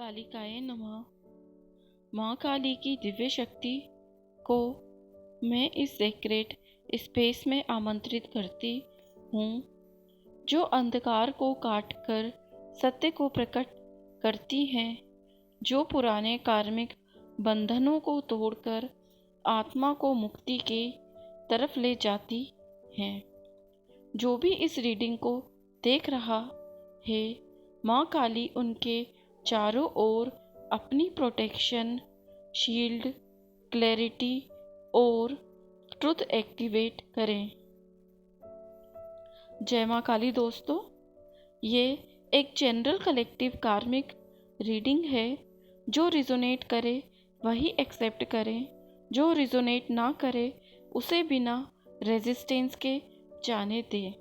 कालिकाए नमः। माँ काली की दिव्य शक्ति को मैं इस सेक्रेट स्पेस में आमंत्रित करती हूँ, जो अंधकार को काटकर सत्य को प्रकट करती है, जो पुराने कार्मिक बंधनों को तोड़कर आत्मा को मुक्ति की तरफ ले जाती है। जो भी इस रीडिंग को देख रहा है, माँ काली उनके चारों ओर अपनी प्रोटेक्शन, शील्ड, क्लैरिटी और ट्रुथ एक्टिवेट करें। जय माँ काली दोस्तों, ये एक जनरल कलेक्टिव कार्मिक रीडिंग है। जो रिजोनेट करे वही एक्सेप्ट करें, जो रिजोनेट ना करे उसे बिना रेजिस्टेंस के जाने दें।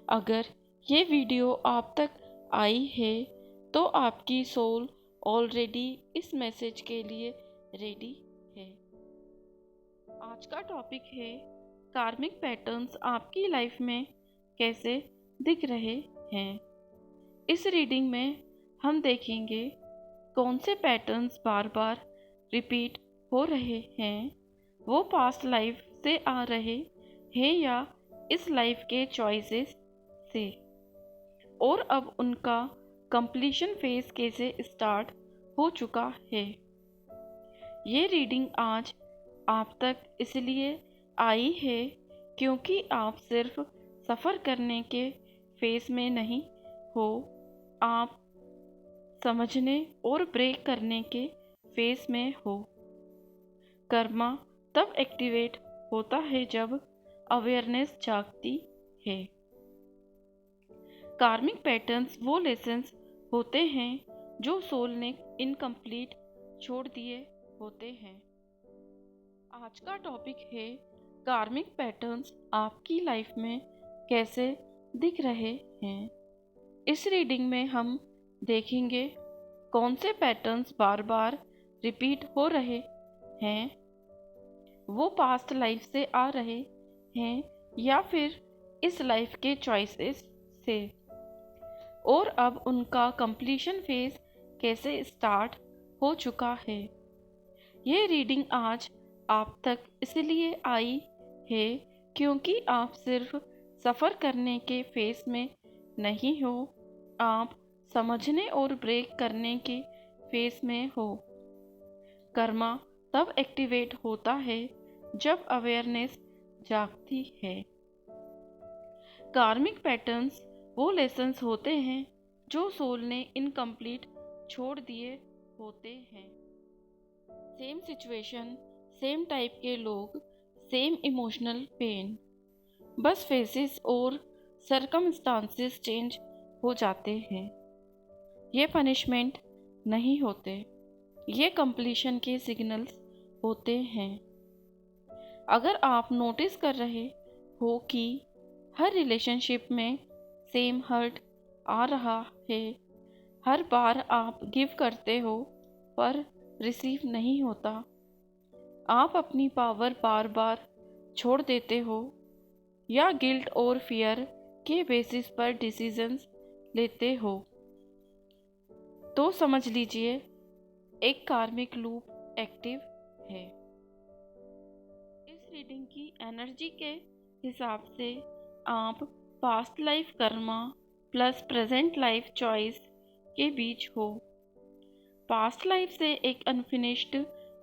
अगर ये वीडियो आप तक आई है तो आपकी सोल ऑलरेडी इस मैसेज के लिए रेडी है। आज का टॉपिक है कार्मिक पैटर्न्स आपकी लाइफ में कैसे दिख रहे हैं। इस रीडिंग में हम देखेंगे कौन से पैटर्न्स बार बार रिपीट हो रहे हैं, वो पास्ट लाइफ से आ रहे हैं या इस लाइफ के चॉइसेस से, और अब उनका कंप्लीशन फेज कैसे स्टार्ट हो चुका है। ये रीडिंग आज आप तक इसलिए आई है क्योंकि आप सिर्फ सफ़र करने के फेज में नहीं हो, आप समझने और ब्रेक करने के फेज में हो। कर्मा तब एक्टिवेट होता है जब अवेयरनेस जागती है। कार्मिक पैटर्न्स वो लेसन्स होते हैं जो सोल ने इनकम्प्लीट छोड़ दिए होते हैं। आज का टॉपिक है कार्मिक पैटर्न्स आपकी लाइफ में कैसे दिख रहे हैं। इस रीडिंग में हम देखेंगे कौन से पैटर्न्स बार बार रिपीट हो रहे हैं, वो पास्ट लाइफ से आ रहे हैं या फिर इस लाइफ के चॉइसेस से, और अब उनका कंप्लीशन फेज कैसे स्टार्ट हो चुका है। ये रीडिंग आज आप तक इसलिए आई है क्योंकि आप सिर्फ सफ़र करने के फेज में नहीं हो, आप समझने और ब्रेक करने के फेज में हो। कर्मा तब एक्टिवेट होता है जब अवेयरनेस जागती है। कार्मिक पैटर्न्स वो लेसन्स होते हैं जो सोल ने इनकम्प्लीट छोड़ दिए होते हैं। सेम सिचुएशन, सेम टाइप के लोग, सेम इमोशनल पेन, बस फेसेस और सरकमस्टांसेस चेंज हो जाते हैं। ये पनिशमेंट नहीं होते, ये कंप्लीशन के सिग्नल्स होते हैं। अगर आप नोटिस कर रहे हो कि हर रिलेशनशिप में सेम हर्ट आ रहा है, हर बार आप गिव करते हो पर रिसीव नहीं होता, आप अपनी पावर बार बार छोड़ देते हो या गिल्ट और फियर के बेसिस पर डिसीजंस लेते हो, तो समझ लीजिए एक कार्मिक लूप एक्टिव है। इस रीडिंग की एनर्जी के हिसाब से आप past life Karma plus present life choice के बीच हो। पास्ट लाइफ से एक अनफिनिश्ड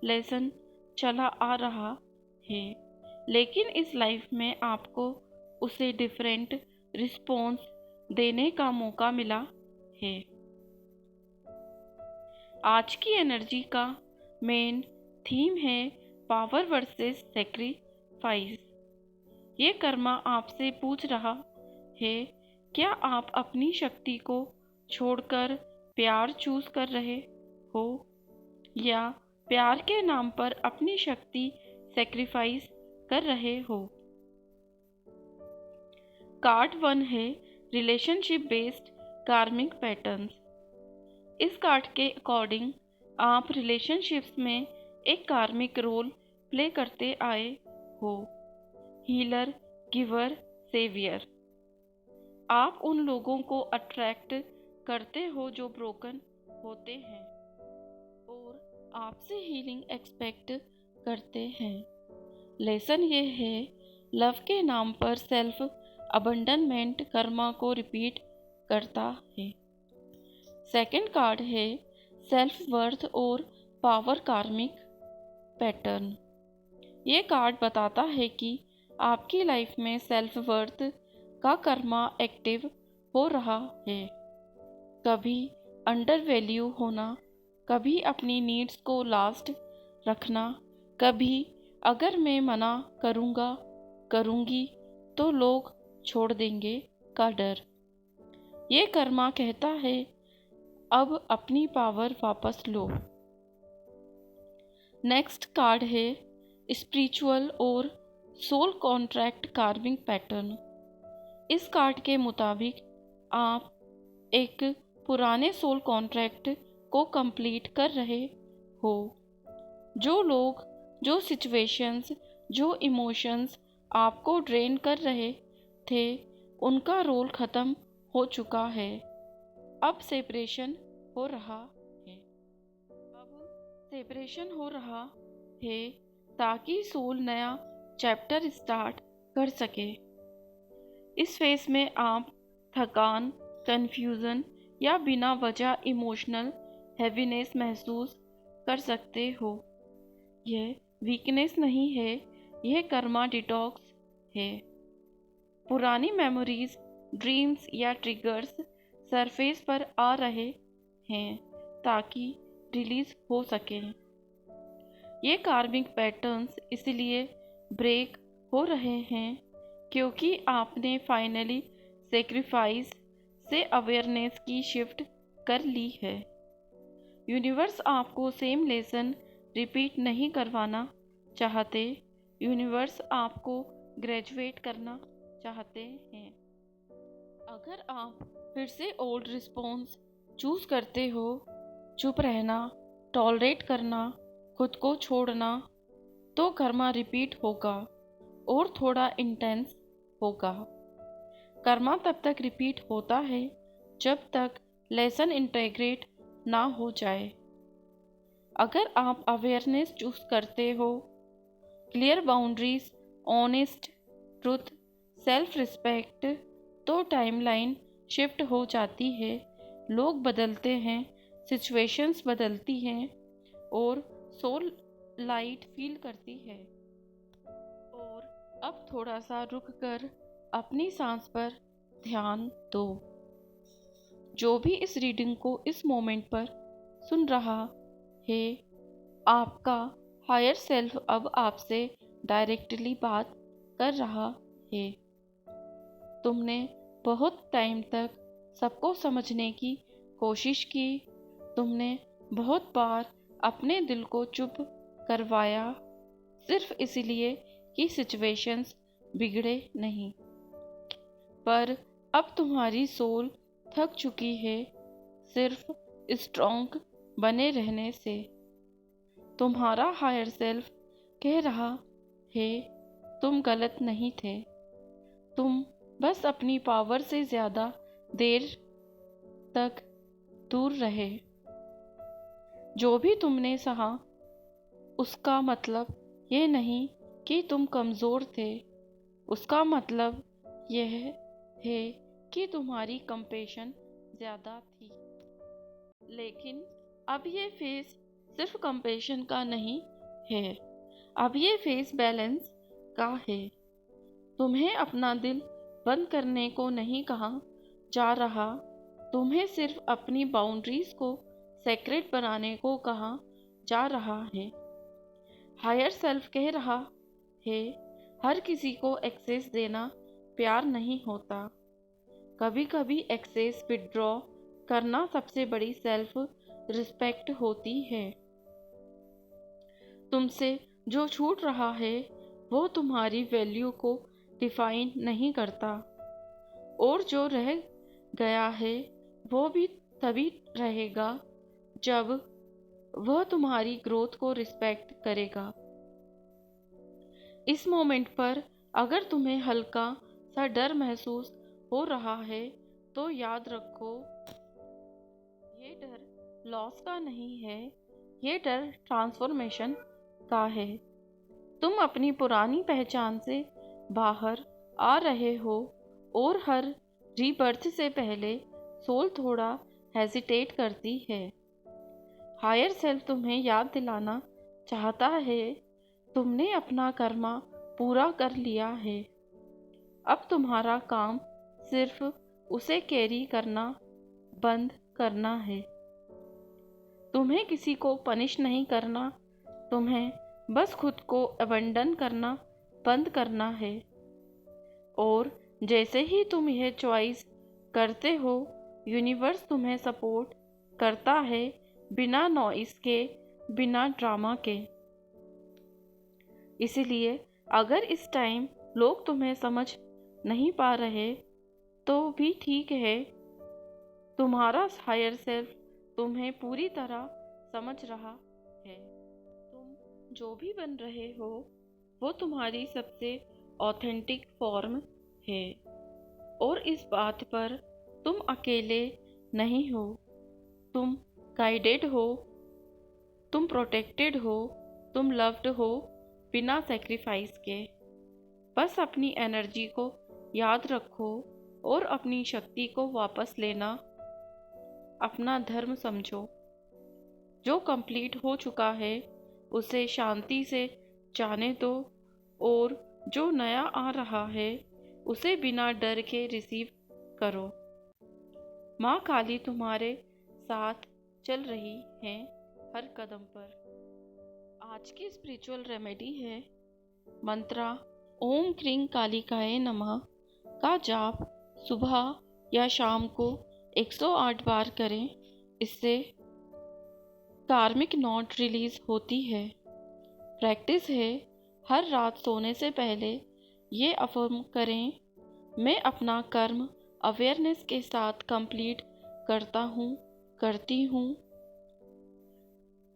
लेसन चला आ रहा है, लेकिन इस लाइफ में आपको उसे डिफरेंट रिस्पॉन्स देने का मौका मिला है। आज की एनर्जी का मेन थीम है पावर वर्सेस सेक्रीफाइस। ये कर्मा आपसे पूछ रहा है, क्या आप अपनी शक्ति को छोड़कर प्यार चूज कर रहे हो या प्यार के नाम पर अपनी शक्ति सेक्रीफाइस कर रहे हो। कार्ड 1 है रिलेशनशिप बेस्ड कार्मिक पैटर्न्स। इस कार्ड के अकॉर्डिंग आप रिलेशनशिप्स में एक कार्मिक रोल प्ले करते आए हो, हीलर, गिवर, सेवियर। आप उन लोगों को अट्रैक्ट करते हो जो ब्रोकन होते हैं और आपसे हीलिंग एक्सपेक्ट करते हैं। लेसन ये है, लव के नाम पर सेल्फ अबंडनमेंट कर्मा को रिपीट करता है। सेकंड कार्ड है सेल्फ वर्थ और पावर कार्मिक पैटर्न। ये कार्ड बताता है कि आपकी लाइफ में सेल्फ वर्थ का कर्मा एक्टिव हो रहा है। कभी अंडर वैल्यू होना, कभी अपनी नीड्स को लास्ट रखना, कभी अगर मैं मना करूँगी तो लोग छोड़ देंगे का डर। ये कर्मा कहता है अब अपनी पावर वापस लो। नेक्स्ट कार्ड है स्पिरिचुअल और सोल कॉन्ट्रैक्ट कार्विंग पैटर्न। इस कार्ड के मुताबिक आप एक पुराने सोल कॉन्ट्रैक्ट को कंप्लीट कर रहे हो। जो लोग, जो सिचुएशंस, जो इमोशंस आपको ड्रेन कर रहे थे, उनका रोल ख़त्म हो चुका है। अब सेपरेशन हो रहा है। ताकि सोल नया चैप्टर स्टार्ट कर सके। इस फेस में आप थकान, कन्फ्यूज़न या बिना वजह इमोशनल हैवीनेस महसूस कर सकते हो। यह वीकनेस नहीं है, यह कर्मा डिटॉक्स है। पुरानी मेमोरीज, ड्रीम्स या ट्रिगर्स सरफेस पर आ रहे हैं ताकि रिलीज हो सके। ये कार्मिक पैटर्न्स इसलिए ब्रेक हो रहे हैं क्योंकि आपने फाइनली सेक्रीफाइस से अवेयरनेस की शिफ्ट कर ली है। यूनिवर्स आपको सेम लेसन रिपीट नहीं करवाना चाहते। यूनिवर्स आपको ग्रेजुएट करना चाहते हैं। अगर आप फिर से ओल्ड रिस्पॉन्स चूज करते हो, चुप रहना, टॉलरेट करना, खुद को छोड़ना, तो कर्मा रिपीट होगा और थोड़ा इंटेंस होगा। कर्मा तब तक रिपीट होता है जब तक लेसन इंटीग्रेट ना हो जाए। अगर आप अवेयरनेस चूज करते हो, clear boundaries, honest truth, self respect, तो टाइमलाइन शिफ्ट हो जाती है। लोग बदलते हैं, सिचुएशंस बदलती हैं और सोल लाइट फील करती है। और अब थोड़ा सा रुक कर अपनी सांस पर ध्यान दो। जो भी इस रीडिंग को इस मोमेंट पर सुन रहा है, आपका हायर सेल्फ अब आपसे डायरेक्टली बात कर रहा है। तुमने बहुत टाइम तक सबको समझने की कोशिश की। तुमने बहुत बार अपने दिल को चुप करवाया सिर्फ इसलिए कि सिचुएशंस बिगड़े नहीं। पर अब तुम्हारी सोल थक चुकी है सिर्फ स्ट्रॉन्ग बने रहने से। तुम्हारा हायर सेल्फ कह रहा है तुम गलत नहीं थे, तुम बस अपनी पावर से ज़्यादा देर तक दूर रहे। जो भी तुमने सहा उसका मतलब ये नहीं कि तुम कमज़ोर थे, उसका मतलब यह है कि तुम्हारी कंपैशन ज़्यादा थी। लेकिन अब ये फेस सिर्फ कंपैशन का नहीं है, अब ये फेस बैलेंस का है। तुम्हें अपना दिल बंद करने को नहीं कहा जा रहा, तुम्हें सिर्फ अपनी बाउंड्रीज को सेक्रेट बनाने को कहा जा रहा है। हायर सेल्फ कह रहा है हर किसी को एक्सेस देना प्यार नहीं होता। कभी कभी एक्सेस विड्रॉ करना सबसे बड़ी सेल्फ रिस्पेक्ट होती है। तुमसे जो छूट रहा है वो तुम्हारी वैल्यू को डिफाइन नहीं करता, और जो रह गया है वो भी तभी रहेगा जब वह तुम्हारी ग्रोथ को रिस्पेक्ट करेगा। इस मोमेंट पर अगर तुम्हें हल्का सा डर महसूस हो रहा है तो याद रखो, ये डर लॉस का नहीं है, ये डर ट्रांसफॉर्मेशन का है। तुम अपनी पुरानी पहचान से बाहर आ रहे हो और हर रीबर्थ से पहले सोल थोड़ा हेजिटेट करती है। हायर सेल्फ तुम्हें याद दिलाना चाहता है, तुमने अपना कर्मा पूरा कर लिया है। अब तुम्हारा काम सिर्फ उसे कैरी करना बंद करना है। तुम्हें किसी को पनिश नहीं करना, तुम्हें बस खुद को अबंडन करना बंद करना है। और जैसे ही तुम यह चॉइस करते हो, यूनिवर्स तुम्हें सपोर्ट करता है, बिना नॉइस के, बिना ड्रामा के। इसलिए अगर इस टाइम लोग तुम्हें समझ नहीं पा रहे तो भी ठीक है, तुम्हारा हायर सेल्फ तुम्हें पूरी तरह समझ रहा है। तुम जो भी बन रहे हो वो तुम्हारी सबसे ऑथेंटिक फॉर्म है, और इस बात पर तुम अकेले नहीं हो। तुम गाइडेड हो, तुम प्रोटेक्टेड हो, तुम लव्ड हो, बिना सेक्रीफाइस के। बस अपनी एनर्जी को याद रखो और अपनी शक्ति को वापस लेना अपना धर्म समझो। जो कंप्लीट हो चुका है उसे शांति से जाने दो, और जो नया आ रहा है उसे बिना डर के रिसीव करो। माँ काली तुम्हारे साथ चल रही हैं हर कदम पर। आज की स्पिरिचुअल रेमेडी है मंत्रा ओम क्रीं कालिकाय नमः का जाप सुबह या शाम को 108 बार करें। इससे कार्मिक नॉट रिलीज होती है। प्रैक्टिस है हर रात सोने से पहले ये अफर्म करें, मैं अपना कर्म अवेयरनेस के साथ कंप्लीट करता हूँ, करती हूँ।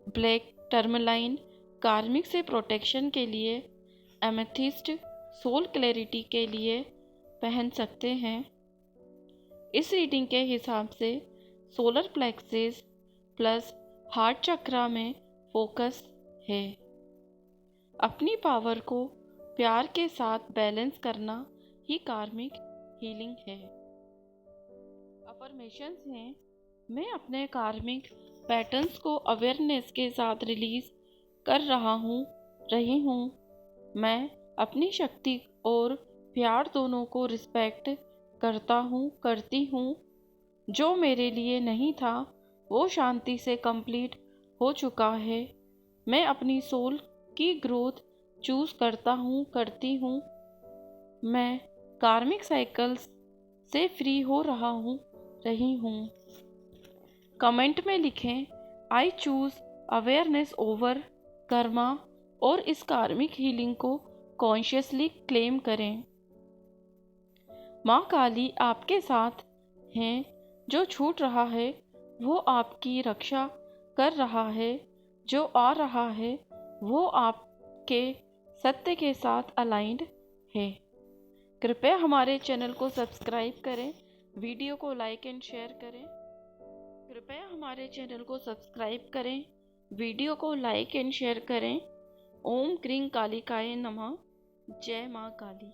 ब्लैक टर्मलाइन कार्मिक से प्रोटेक्शन के लिए, एमेथिस्ट सोल क्लैरिटी के लिए पहन सकते हैं। इस रीडिंग के हिसाब से सोलर प्लेक्सिस प्लस हार्ट चक्रा में फोकस है। अपनी पावर को प्यार के साथ बैलेंस करना ही कार्मिक हीलिंग है। अफर्मेशंस हैं, मैं अपने कार्मिक पैटर्न्स को अवेयरनेस के साथ रिलीज कर रही हूँ। मैं अपनी शक्ति और प्यार दोनों को रिस्पेक्ट करता हूँ, करती हूँ। जो मेरे लिए नहीं था वो शांति से कंप्लीट हो चुका है। मैं अपनी सोल की ग्रोथ चूज करता हूँ, करती हूँ। मैं कार्मिक साइकिल्स से फ्री हो रही हूँ। कमेंट में लिखें I choose awareness over Karma, और इस कार्मिक हीलिंग को कॉन्शियसली क्लेम करें। माँ काली आपके साथ हैं। जो छूट रहा है वो आपकी रक्षा कर रहा है। जो आ रहा है वो आपके सत्य के साथ अलाइंड है। कृपया हमारे चैनल को सब्सक्राइब करें, वीडियो को लाइक एंड शेयर करें। कृपया हमारे चैनल को सब्सक्राइब करें, वीडियो को लाइक एंड शेयर करें। ओम क्रीं कालिकाय नमः। जय माँ काली।